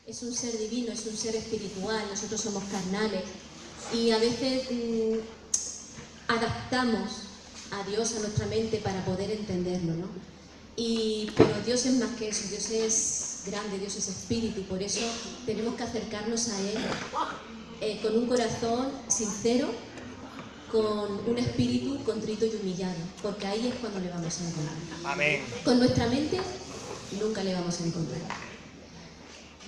es un ser divino, es un ser espiritual, nosotros somos carnales y a veces adaptamos a Dios a nuestra mente para poder entenderlo, ¿no? Pero Dios es más que eso, Dios es grande, Dios es espíritu, y por eso tenemos que acercarnos a Él con un corazón sincero, con un espíritu contrito y humillado, porque ahí es cuando le vamos a encontrar. Amén. Con nuestra mente nunca le vamos a encontrar.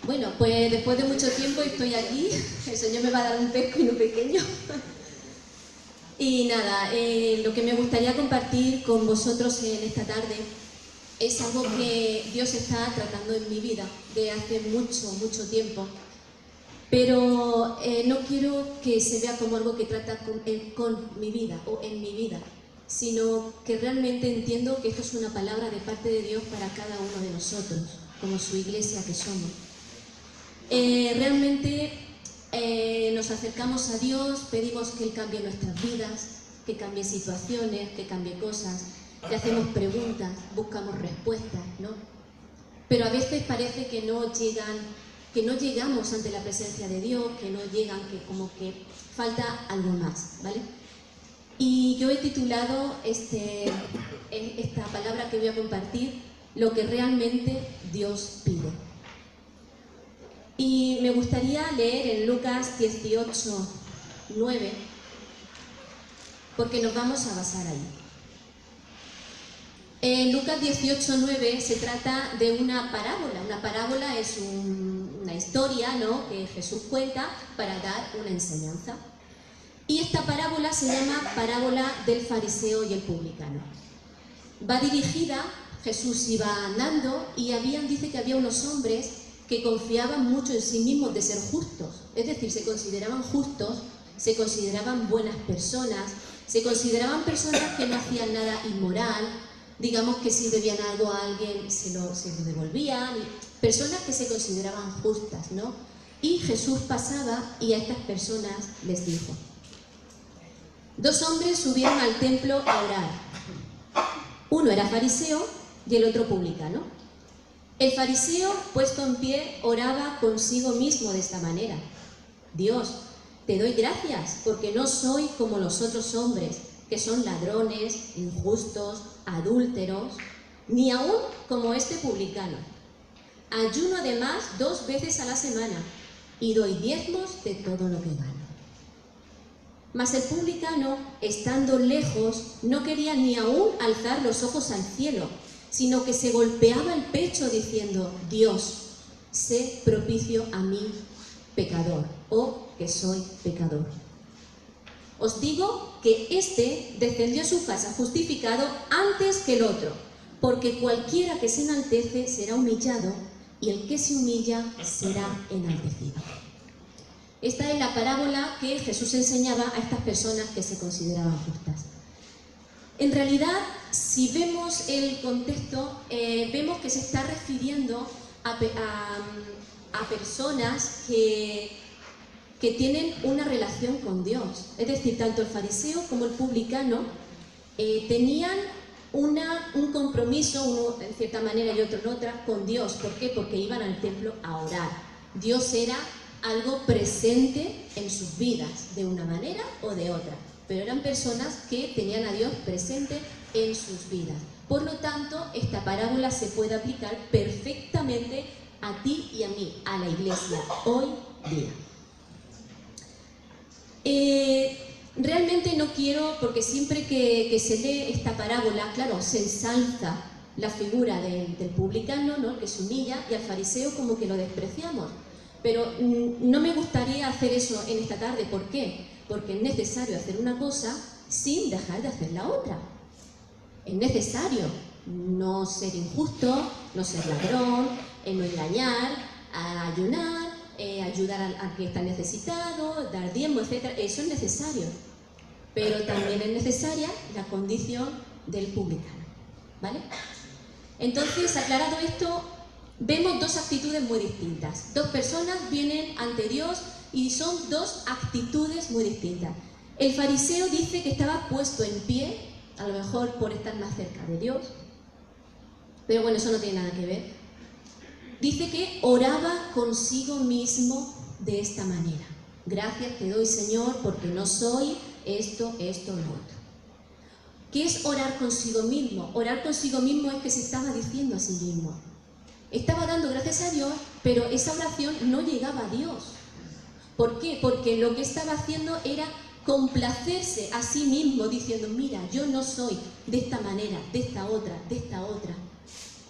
Bueno, pues después de mucho tiempo estoy aquí, el Señor me va a dar un pescuino pequeño. Y nada, lo que me gustaría compartir con vosotros en esta tarde es algo que Dios está tratando en mi vida de hace mucho tiempo. Pero no quiero que se vea como algo que trata con mi vida o en mi vida, sino que realmente entiendo que esto es una palabra de parte de Dios para cada uno de nosotros, como su iglesia que somos. Realmente nos acercamos a Dios, pedimos que Él cambie nuestras vidas, que cambie situaciones, que cambie cosas, le hacemos preguntas, buscamos respuestas, ¿no? Pero a veces parece que no llegamos ante la presencia de Dios, que no llegan, que como que falta algo más, ¿vale? Y yo he titulado esta palabra que voy a compartir, lo que realmente Dios pide. Y me gustaría leer en Lucas 18:9, porque nos vamos a basar ahí. En Lucas 18:9 se trata de una parábola. Una parábola es una historia, ¿no?, que Jesús cuenta para dar una enseñanza. Y esta parábola se llama parábola del fariseo y el publicano. Va dirigida, Jesús iba andando y dice que había unos hombres que confiaban mucho en sí mismos de ser justos. Es decir, se consideraban justos, se consideraban buenas personas, se consideraban personas que no hacían nada inmoral. Digamos que si debían algo a alguien se lo devolvían, personas que se consideraban justas, ¿no? Y Jesús pasaba y a estas personas les dijo: dos hombres subieron al templo a orar. Uno era fariseo y el otro publicano. El fariseo, puesto en pie, oraba consigo mismo de esta manera: Dios, te doy gracias porque no soy como los otros hombres, que son ladrones, injustos, adúlteros, ni aún como este publicano. Ayuno además 2 veces a la semana y doy diezmos de todo lo que gano. Mas el publicano, estando lejos, no quería ni aún alzar los ojos al cielo, sino que se golpeaba el pecho diciendo: Dios, sé propicio a mí, pecador, o que soy pecador. Os digo que éste descendió a su casa justificado antes que el otro, porque cualquiera que se enaltece será humillado, y el que se humilla será enaltecido. Esta es la parábola que Jesús enseñaba a estas personas que se consideraban justas. En realidad, si vemos el contexto, vemos que se está refiriendo a personas que tienen una relación con Dios. Es decir, tanto el fariseo como el publicano tenían un compromiso, uno en cierta manera y otro en otra, con Dios. ¿Por qué? Porque iban al templo a orar. Dios era algo presente en sus vidas, de una manera o de otra. Pero eran personas que tenían a Dios presente en sus vidas. Por lo tanto, esta parábola se puede aplicar perfectamente a ti y a mí, a la iglesia, hoy día. Realmente no quiero, porque siempre que se lee esta parábola, claro, se ensalza la figura del publicano, ¿no?, que se humilla, y al fariseo como que lo despreciamos. Pero no me gustaría hacer eso en esta tarde. ¿Por qué? Porque es necesario hacer una cosa sin dejar de hacer la otra. Es necesario no ser injusto, no ser ladrón, no engañar, ayunar, ayudar al que está necesitado, dar diezmo, etc. Eso es necesario. Pero también es necesaria la condición del publicano, ¿vale? Entonces, aclarado esto, vemos dos actitudes muy distintas. Dos personas vienen ante Dios y son dos actitudes muy distintas. El fariseo dice que estaba puesto en pie, a lo mejor por estar más cerca de Dios, pero bueno, eso no tiene nada que ver. dice que oraba consigo mismo de esta manera. Gracias te doy, Señor, porque no soy esto, lo otro. ¿Qué es orar consigo mismo? Orar consigo mismo es que se estaba diciendo a sí mismo. Estaba dando gracias a Dios, pero esa oración no llegaba a Dios. ¿Por qué? Porque lo que estaba haciendo era complacerse a sí mismo, diciendo, mira, yo no soy de esta manera, de esta otra, de esta otra.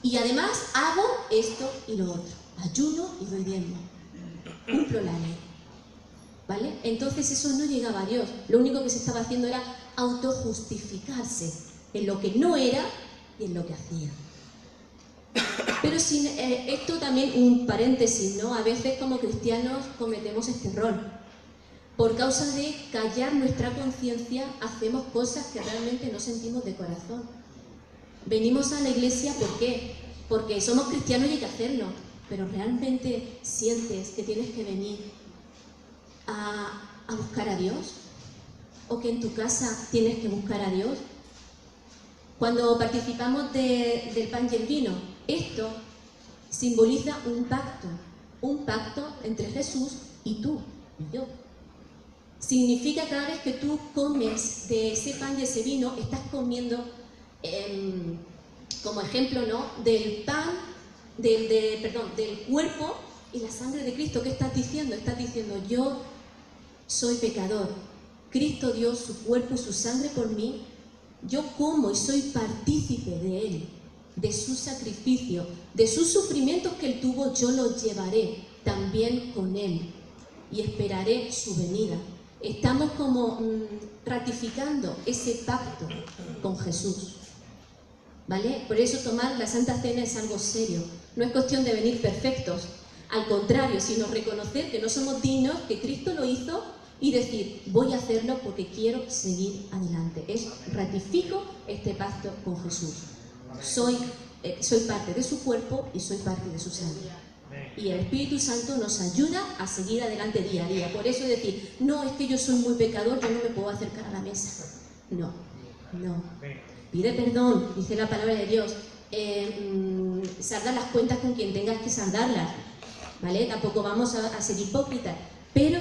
Y además hago esto y lo otro. Ayuno y doy diezmo. Cumplo la ley. ¿Vale? Entonces eso no llegaba a Dios. Lo único que se estaba haciendo era autojustificarse en lo que no era y en lo que hacía. Pero sin, esto también un paréntesis, ¿no? A veces como cristianos cometemos este error. Por causa de callar nuestra conciencia, hacemos cosas que realmente no sentimos de corazón. Venimos a la iglesia, ¿por qué? Porque somos cristianos y hay que hacerlo. Pero ¿realmente sientes que tienes que venir a buscar a Dios? ¿O que en tu casa tienes que buscar a Dios? Cuando participamos del pan y el vino, esto simboliza un pacto entre Jesús y tú y yo. Significa cada vez que tú comes de ese pan y ese vino, estás comiendo, como ejemplo, ¿no?, del pan, del cuerpo y la sangre de Cristo. ¿Qué estás diciendo? Estás diciendo, yo soy pecador, Cristo dio su cuerpo y su sangre por mí, yo como y soy partícipe de Él, de su sacrificio, de sus sufrimientos que Él tuvo, yo los llevaré también con Él y esperaré su venida. Estamos como ratificando ese pacto con Jesús, ¿vale? Por eso tomar la Santa Cena es algo serio. No es cuestión de venir perfectos, al contrario, sino reconocer que no somos dignos, que Cristo lo hizo y decir, voy a hacerlo porque quiero seguir adelante. Ratifico este pacto con Jesús. Soy parte de su cuerpo y soy parte de su sangre. Y el Espíritu Santo nos ayuda a seguir adelante día a día. Por eso decir, no, es que yo soy muy pecador, yo no me puedo acercar a la mesa. No. Pide perdón, dice la palabra de Dios. Salda las cuentas con quien tengas que saldarlas, ¿vale? Tampoco vamos a ser hipócritas, pero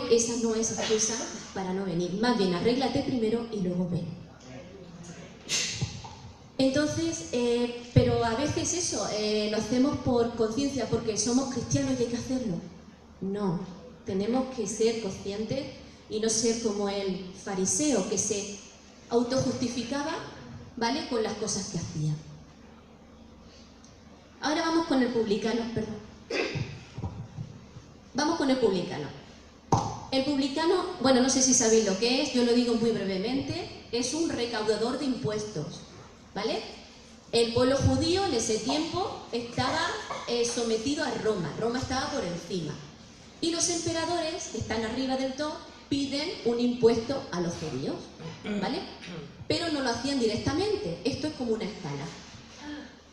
esa no es excusa para no venir. Más bien, arréglate primero y luego ven. Entonces, pero a veces eso, lo hacemos por conciencia, porque somos cristianos y hay que hacerlo. No, tenemos que ser conscientes y no ser como el fariseo que se autojustificaba, ¿vale?, con las cosas que hacía. Ahora vamos con el publicano, perdón. Vamos con el publicano. El publicano, bueno, no sé si sabéis lo que es, yo lo digo muy brevemente, es un recaudador de impuestos, ¿vale? El pueblo judío en ese tiempo estaba sometido a Roma, Roma estaba por encima. Y los emperadores, que están arriba del todo, piden un impuesto a los judíos, ¿vale? Pero no lo hacían directamente, esto es como una escala.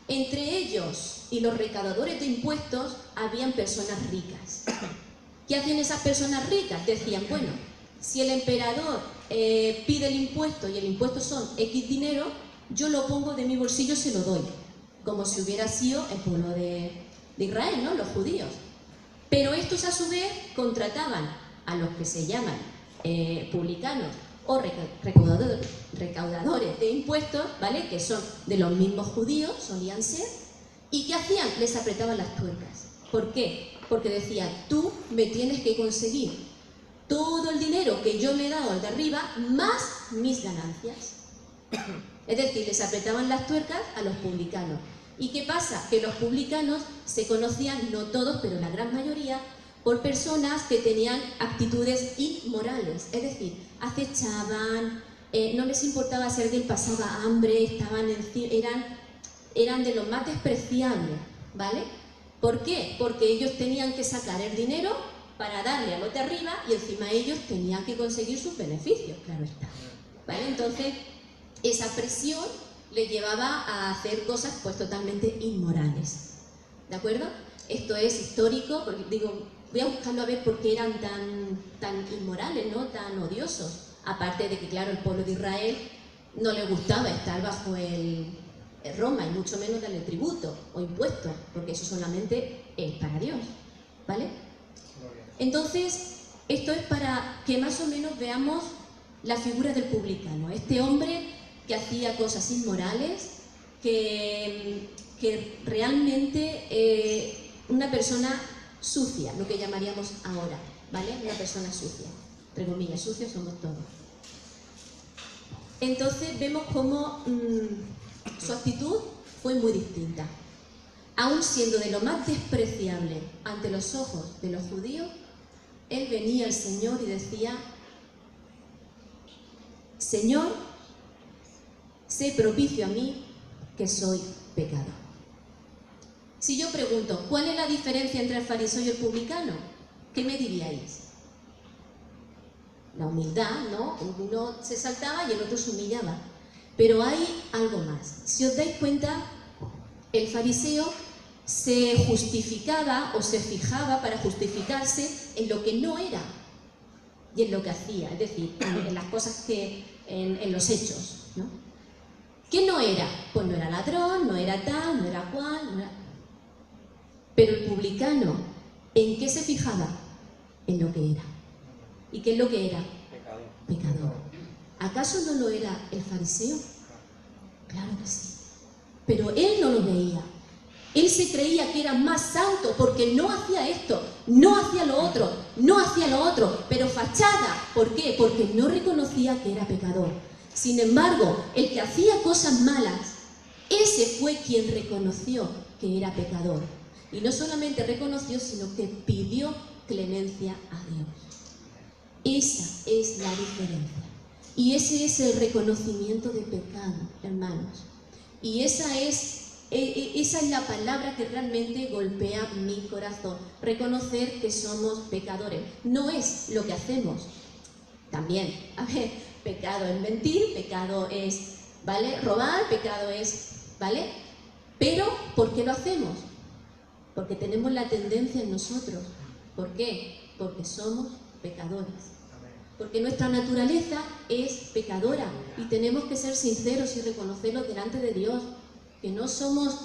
Entre ellos y los recaudadores de impuestos habían personas ricas. ¿Qué hacían esas personas ricas? Decían, bueno, si el emperador pide el impuesto y el impuesto son X dinero, yo lo pongo de mi bolsillo y se lo doy. Como si hubiera sido el pueblo de Israel, ¿no?, los judíos. Pero estos a su vez contrataban a los que se llaman publicanos o recaudadores de impuestos, ¿vale?, que son de los mismos judíos, solían ser, y ¿qué hacían? Les apretaban las tuercas. ¿Por qué? Porque decían, tú me tienes que conseguir todo el dinero que yo le he dado al de arriba, más mis ganancias. Es decir, les apretaban las tuercas a los publicanos. ¿Y qué pasa? Que los publicanos se conocían, no todos, pero la gran mayoría, por personas que tenían actitudes inmorales. Es decir, acechaban, no les importaba si alguien pasaba hambre, eran de los más despreciables, ¿vale? ¿Por qué? Porque ellos tenían que sacar el dinero para darle a los de arriba y encima ellos tenían que conseguir sus beneficios, claro está, ¿vale? Entonces, esa presión les llevaba a hacer cosas pues totalmente inmorales, ¿de acuerdo? Esto es histórico, porque digo, voy a buscarlo a ver por qué eran tan inmorales, ¿no?, tan odiosos. Aparte de que, claro, el pueblo de Israel no le gustaba estar bajo el Roma, y mucho menos darle tributo o impuestos, porque eso solamente es para Dios, ¿vale? Entonces, esto es para que más o menos veamos la figura del publicano, este hombre que hacía cosas inmorales, que realmente una persona sucia, lo que llamaríamos ahora, ¿vale? Una persona sucia, entre comillas, sucios somos todos. Entonces vemos cómo su actitud fue muy distinta. Aún siendo de lo más despreciable ante los ojos de los judíos, él venía al Señor y decía: Señor, sé propicio a mí, que soy pecador. Si yo pregunto, ¿cuál es la diferencia entre el fariseo y el publicano? ¿Qué me diríais? La humildad, ¿no? Uno se saltaba y el otro se humillaba. Pero hay algo más. Si os dais cuenta, el fariseo se justificaba o se fijaba para justificarse en lo que no era y en lo que hacía, es decir, en las cosas que, en los hechos, ¿no? ¿Qué no era? Pues no era ladrón, no era tal, no era cual, no era... Pero el publicano, ¿en qué se fijaba? En lo que era. ¿Y qué es lo que era? Pecador. ¿Acaso no lo era el fariseo? Claro que sí. Pero él no lo veía. Él se creía que era más santo porque no hacía esto, no hacía lo otro, no hacía lo otro, pero fachada. ¿Por qué? Porque no reconocía que era pecador. Sin embargo, el que hacía cosas malas, ese fue quien reconoció que era pecador. Y no solamente reconoció, sino que pidió clemencia a Dios. Esa es la diferencia. Y ese es el reconocimiento de pecado, hermanos. Y esa es la palabra que realmente golpea mi corazón. Reconocer que somos pecadores. No es lo que hacemos. También, a ver, pecado es mentir, pecado es, ¿vale?, robar, pecado es, ¿vale? Pero, ¿por qué lo hacemos? Porque tenemos la tendencia en nosotros. ¿Por qué? Porque somos pecadores. Porque nuestra naturaleza es pecadora y tenemos que ser sinceros y reconocerlo delante de Dios, que no somos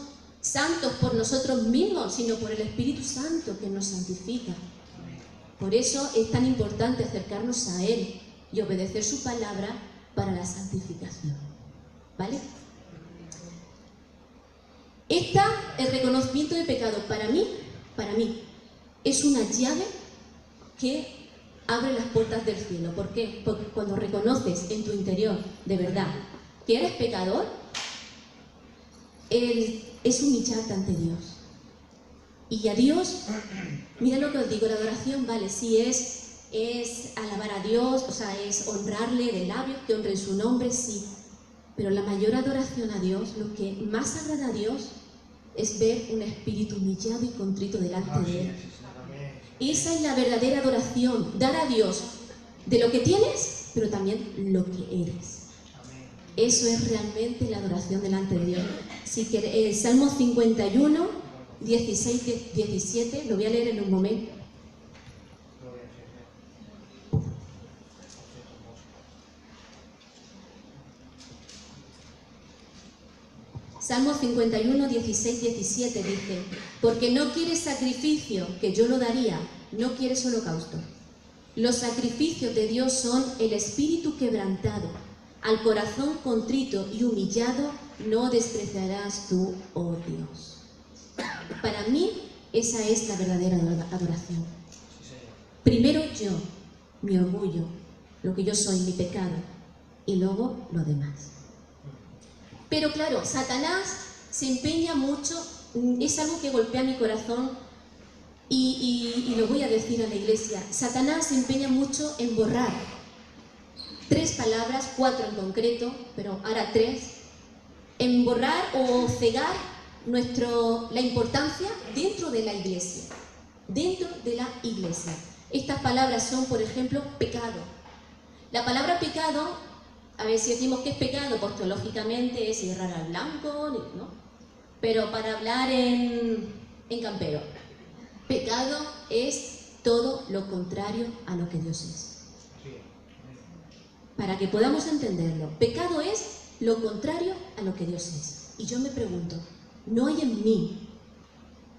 santos por nosotros mismos, sino por el Espíritu Santo que nos santifica. Por eso es tan importante acercarnos a Él y obedecer su palabra para la santificación. ¿Vale? El reconocimiento de pecado para mí, es una llave que abre las puertas del cielo. ¿Por qué? Porque cuando reconoces en tu interior, de verdad, que eres pecador, es humillarte ante Dios. Y a Dios, mira lo que os digo, la adoración, vale, sí es alabar a Dios, o sea, es honrarle de labios, que honren su nombre, sí. Pero la mayor adoración a Dios, lo que más agrada a Dios, es ver un espíritu humillado y contrito delante de Él. Esa es la verdadera adoración, dar a Dios de lo que tienes, pero también lo que eres. Eso es realmente la adoración delante de Dios. Si queréis, Salmo 51, 16, 17, lo voy a leer en un momento. Salmo 51, 16, 17 dice: porque no quieres sacrificio, que yo lo daría, no quieres holocausto. Los sacrificios de Dios son el espíritu quebrantado, al corazón contrito y humillado no despreciarás tú, oh Dios. Para mí, esa es la verdadera adoración. Primero yo, mi orgullo, lo que yo soy, mi pecado, y luego lo demás. Pero claro, Satanás se empeña mucho, es algo que golpea mi corazón y lo voy a decir a la iglesia. Satanás se empeña mucho en borrar 3 palabras, 4 en concreto, pero ahora 3, en borrar o cegar la importancia dentro de la iglesia. Dentro de la iglesia. Estas palabras son, por ejemplo, pecado. La palabra pecado, a ver si decimos que es pecado, pues teológicamente es errar al blanco, ¿no? Pero para hablar en campero, pecado es todo lo contrario a lo que Dios es. Para que podamos entenderlo, pecado es lo contrario a lo que Dios es. Y yo me pregunto, ¿no hay en mí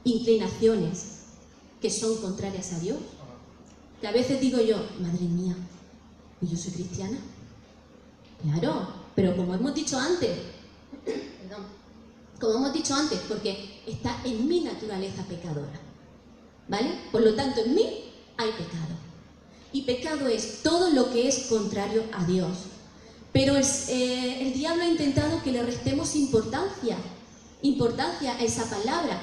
inclinaciones que son contrarias a Dios? Que a veces digo yo, madre mía, ¿y yo soy cristiana? Claro, pero como hemos dicho antes, porque está en mi naturaleza pecadora, ¿vale? Por lo tanto, en mí hay pecado. Y pecado es todo lo que es contrario a Dios. Pero el diablo ha intentado que le restemos importancia a esa palabra.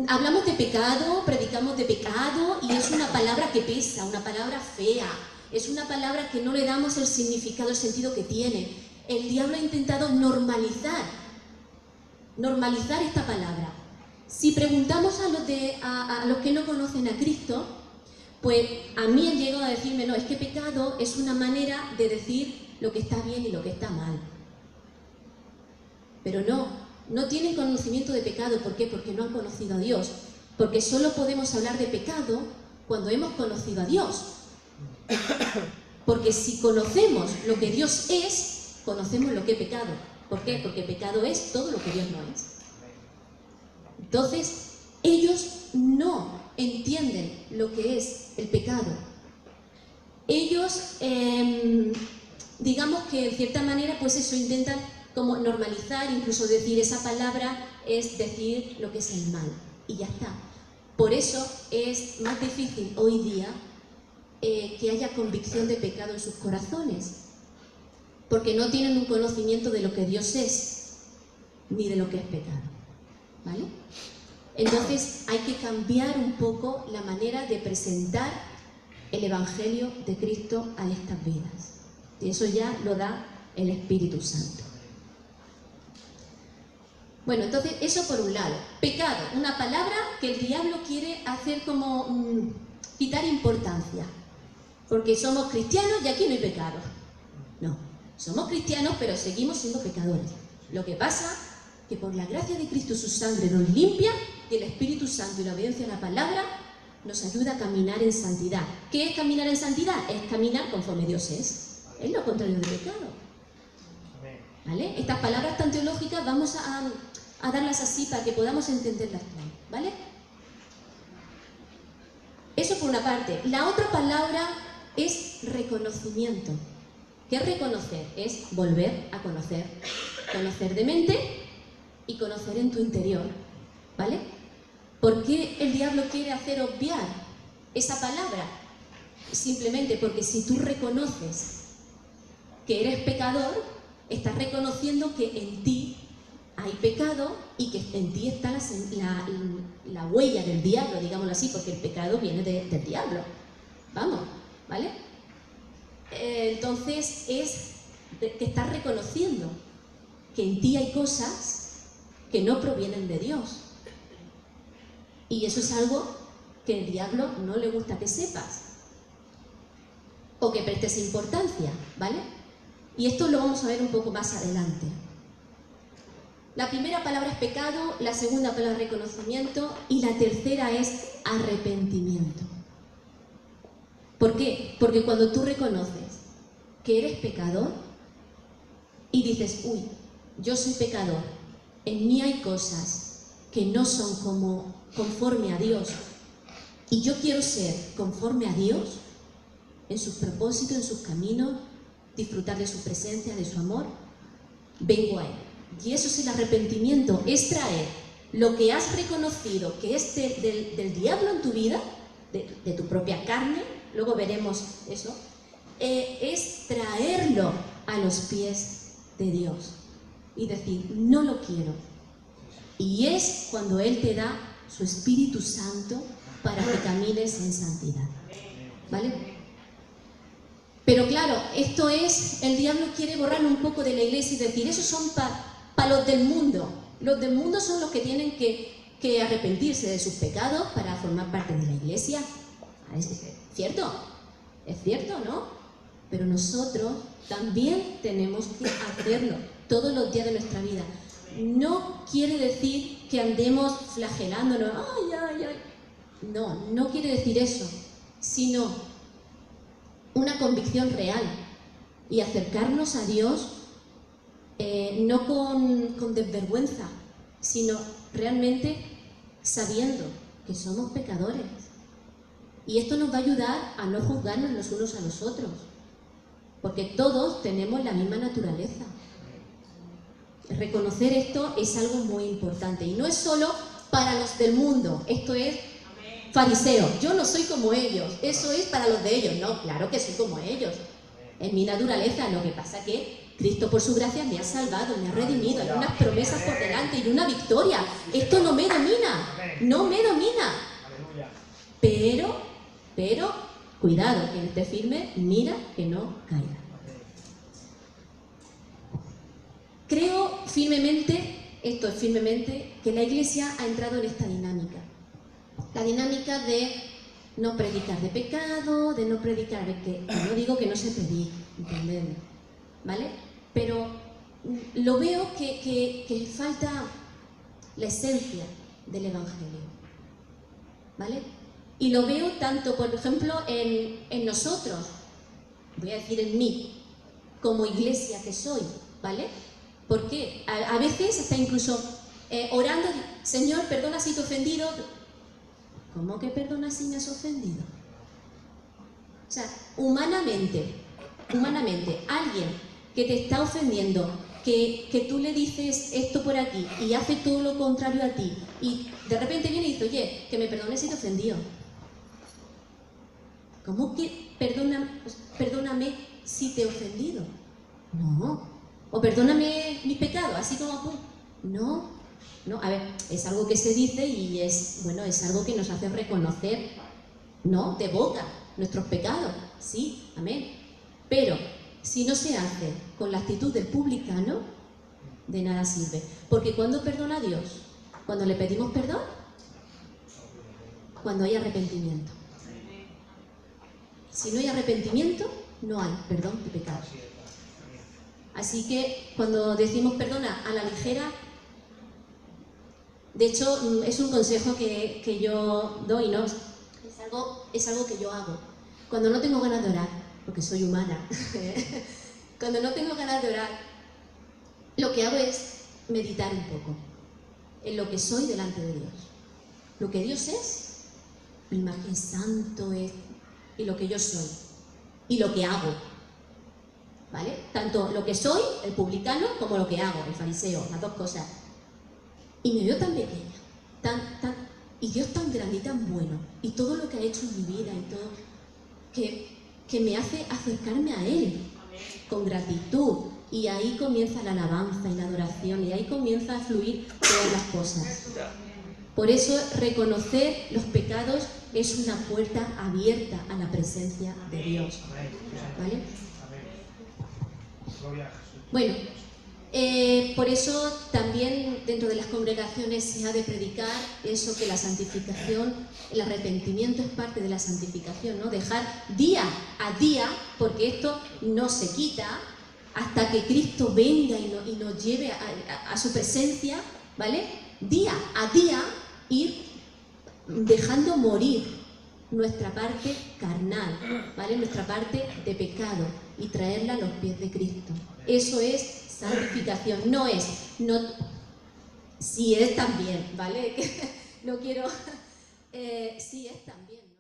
Hablamos de pecado, predicamos de pecado y es una palabra que pesa, una palabra fea. Es una palabra que no le damos el significado, el sentido que tiene. El diablo ha intentado normalizar esta palabra. Si preguntamos a los que no conocen a Cristo, pues a mí han llegado a decirme, no, es que pecado es una manera de decir lo que está bien y lo que está mal. Pero no tienen conocimiento de pecado. ¿Por qué? Porque no han conocido a Dios. Porque solo podemos hablar de pecado cuando hemos conocido a Dios. Porque si conocemos lo que Dios es, conocemos lo que es pecado. ¿Por qué? Porque pecado es todo lo que Dios no es. Entonces, ellos no entienden lo que es el pecado. Ellos, digamos que en cierta manera, pues eso, intentan como normalizar, incluso decir esa palabra es decir lo que es el mal. Y ya está. Por eso es más difícil hoy día que haya convicción de pecado en sus corazones, porque no tienen un conocimiento de lo que Dios es, ni de lo que es pecado, ¿vale? Entonces hay que cambiar un poco la manera de presentar el Evangelio de Cristo a estas vidas, y eso ya lo da el Espíritu Santo. Bueno, entonces eso por un lado. Pecado, una palabra que el diablo quiere hacer como quitar importancia. Porque somos cristianos y aquí no hay pecado. No, somos cristianos pero seguimos siendo pecadores. Lo que pasa es que por la gracia de Cristo su sangre nos limpia y el Espíritu Santo y la obediencia a la palabra nos ayuda a caminar en santidad. ¿Qué es caminar en santidad? Es caminar conforme Dios es. Es lo contrario del pecado. ¿Vale? Estas palabras tan teológicas vamos a darlas así para que podamos entenderlas bien, ¿vale? Eso por una parte. La otra palabra es reconocimiento. ¿Qué es reconocer? Es volver a conocer. Conocer de mente y conocer en tu interior, ¿vale? ¿Por qué el diablo quiere hacer obviar esa palabra? Simplemente porque si tú reconoces que eres pecador, estás reconociendo que en ti hay pecado y que en ti está la huella del diablo, digámoslo así, porque el pecado viene del diablo. Vamos, ¿vale? Entonces es que estás reconociendo que en ti hay cosas que no provienen de Dios. Y eso es algo que el diablo no le gusta que sepas o que prestes importancia, ¿vale? Y esto lo vamos a ver un poco más adelante. La primera palabra es pecado, la segunda palabra es reconocimiento y la tercera es arrepentimiento. ¿Por qué? Porque cuando tú reconoces que eres pecador y dices, uy, yo soy pecador, en mí hay cosas que no son conforme a Dios y yo quiero ser conforme a Dios en sus propósitos, en sus caminos, disfrutar de su presencia, de su amor, vengo a Él. Y eso es el arrepentimiento, es traer lo que has reconocido que es del diablo en tu vida, de tu propia carne, luego veremos eso, es traerlo a los pies de Dios y decir, no lo quiero. Y es cuando Él te da su Espíritu Santo para que camines en santidad, ¿vale? Pero claro, esto es, el diablo quiere borrarlo un poco de la iglesia y decir, esos son para los del mundo. Los del mundo son los que tienen que arrepentirse de sus pecados para formar parte de la iglesia. ¿Es cierto? Es cierto, ¿no? Pero nosotros también tenemos que hacerlo todos los días de nuestra vida. No quiere decir que andemos flagelándonos. ¡Ay, ay, ay! No, no quiere decir eso, sino una convicción real y acercarnos a Dios no con desvergüenza, sino realmente sabiendo que somos pecadores. Y esto nos va a ayudar a no juzgarnos los unos a los otros, porque todos tenemos la misma naturaleza. Reconocer esto es algo muy importante, y no es solo para los del mundo, esto es fariseo, yo no soy como ellos, eso es para los de ellos. No, claro que soy como ellos, es mi naturaleza, lo que pasa que Cristo por su gracia me ha salvado, me ha redimido, hay unas promesas por delante y una victoria. Esto no me domina, no me domina. Pero, cuidado, quien esté firme, mira que no caiga. Creo firmemente, que la Iglesia ha entrado en esta dinámica. La dinámica de no predicar de pecado, de no predicar de que no digo que no se predique, ¿entendedme? ¿Vale? Pero lo veo que falta la esencia del Evangelio, ¿vale? Y lo veo tanto, por ejemplo, en nosotros, voy a decir en mí, como iglesia que soy, ¿vale? Porque a veces está incluso orando, Señor, perdona si te he ofendido. ¿Cómo que perdona si me has ofendido? O sea, humanamente, alguien que te está ofendiendo, que tú le dices esto por aquí y hace todo lo contrario a ti, y de repente viene y dice, oye, que me perdones si te he ofendido. ¿Cómo que perdóname si te he ofendido? No. O perdóname mis pecados, así como tú. No. A ver, es algo que se dice y es algo que nos hace reconocer, ¿no? De boca, nuestros pecados. Sí, amén. Pero si no se hace con la actitud del publicano, de nada sirve. Porque ¿cuándo perdona a Dios? Cuando le pedimos perdón, cuando hay arrepentimiento. Si no hay arrepentimiento, no hay perdón de pecado. Así que cuando decimos perdona a la ligera, de hecho es un consejo que yo doy, ¿no? Es algo que yo hago. Cuando no tengo ganas de orar, porque soy humana, cuando no tengo ganas de orar, lo que hago es meditar un poco en lo que soy delante de Dios. Lo que Dios es, mi imagen santo es, y lo que yo soy, y lo que hago, ¿vale? Tanto lo que soy, el publicano, como lo que hago, el fariseo, las dos cosas. Y me veo tan pequeña, y Dios tan grande y tan bueno, y todo lo que ha hecho en mi vida, y todo, que me hace acercarme a Él con gratitud, y ahí comienza la alabanza y la adoración, y ahí comienza a fluir todas las cosas. Por eso reconocer los pecados es una puerta abierta a la presencia de Dios, ¿vale? Bueno, por eso también dentro de las congregaciones se ha de predicar eso, que la santificación, el arrepentimiento es parte de la santificación, ¿no? Dejar día a día, porque esto no se quita hasta que Cristo venga y nos lleve a su presencia, ¿vale? Día a día ir dejando morir nuestra parte carnal, ¿vale? Nuestra parte de pecado, y traerla a los pies de Cristo. Eso es santificación, sí es también, ¿vale? No quiero, sí es también.